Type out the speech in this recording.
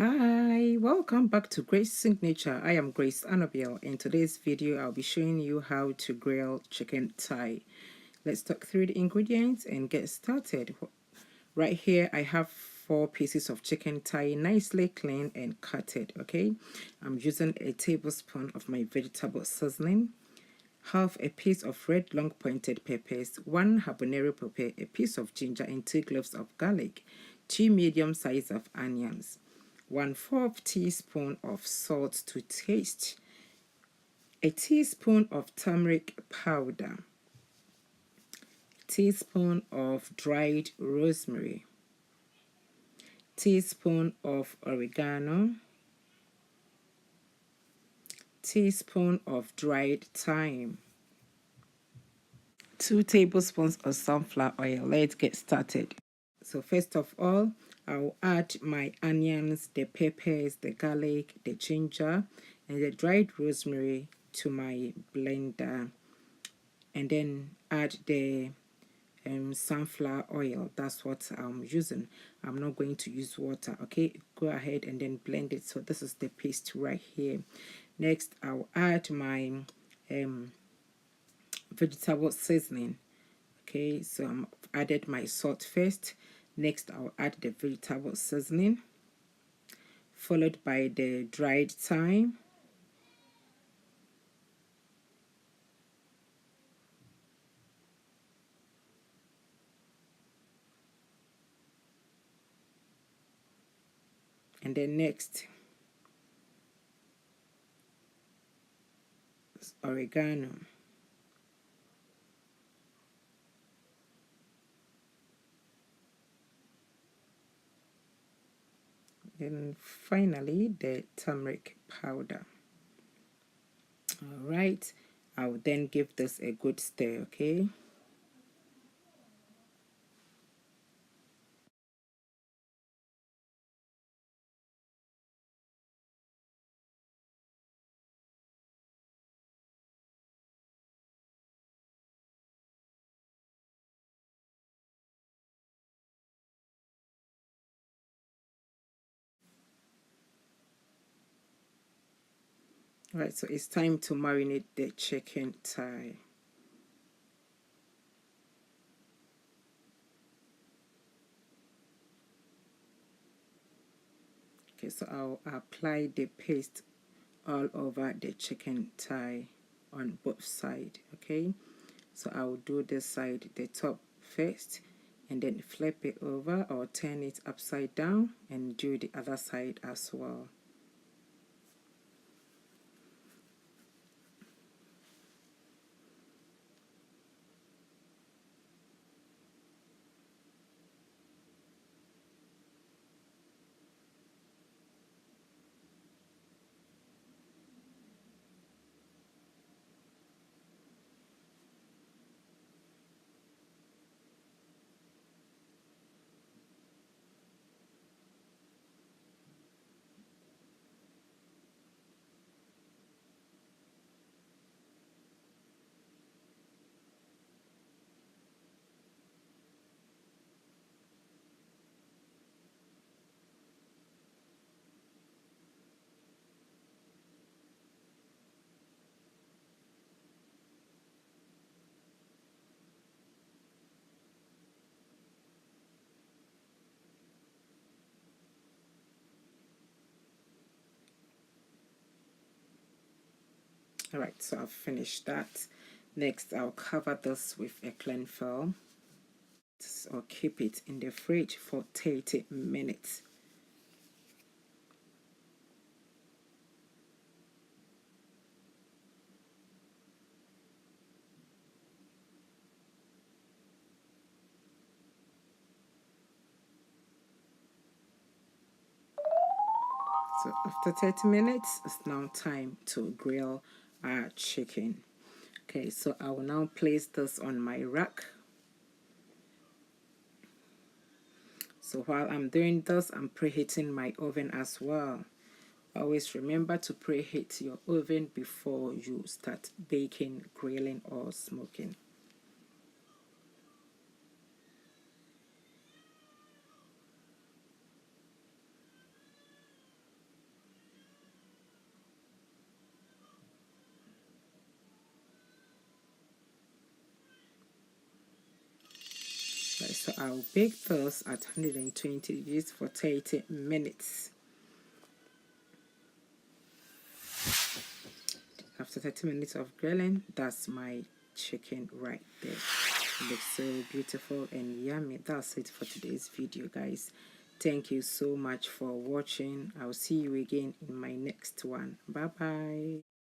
Hi, welcome back to Grace Signature. I am Grace Annabelle. In today's video, I'll be showing you how to grill chicken thigh. Let's talk through the ingredients and get started. Right here, I have 4 pieces of chicken thigh, nicely cleaned and cutted. Okay, I'm using a tablespoon of my vegetable seasoning, half a piece of red long pointed peppers, 1 habanero pepper, a piece of ginger, and 2 cloves of garlic, 2 medium size of onions, 1/4 teaspoon of salt to taste, a teaspoon of turmeric powder, teaspoon of dried rosemary, teaspoon of oregano, teaspoon of dried thyme, 2 tablespoons of sunflower oil. Let's get started. So first of all, I'll add my onions, the peppers, the garlic, the ginger, and the dried rosemary to my blender, and then add the sunflower oil. That's what I'm using. I'm not going to use water. Okay, go ahead and then blend it. So this is the paste right here. Next, I'll add my vegetable seasoning. Okay, so I've added my salt first. Next, I'll add the vegetable seasoning, followed by the dried thyme, and then next oregano. Then finally the turmeric powder. All right, I'll then give this a good stir. Okay, all right, so it's time to marinate the chicken thigh. Okay, so I'll apply the paste all over the chicken thigh on both sides. Okay, so I'll do this side, the top first, and then flip it over or turn it upside down and do the other side as well. All right, so I've finished that. Next, I'll cover this with a cling film or keep it in the fridge for 30 minutes. So after 30 minutes, it's now time to grill our chicken. Okay, so I will now place this on my rack. So while I'm doing this, I'm preheating my oven as well. Always remember to preheat your oven before you start baking, grilling, or smoking. Right, so I'll bake this at 120 degrees for 30 minutes. After 30 minutes of grilling, that's my chicken right there. It looks so beautiful and yummy. That's it for today's video, guys. Thank you so much for watching. I'll see you again in my next one. Bye bye.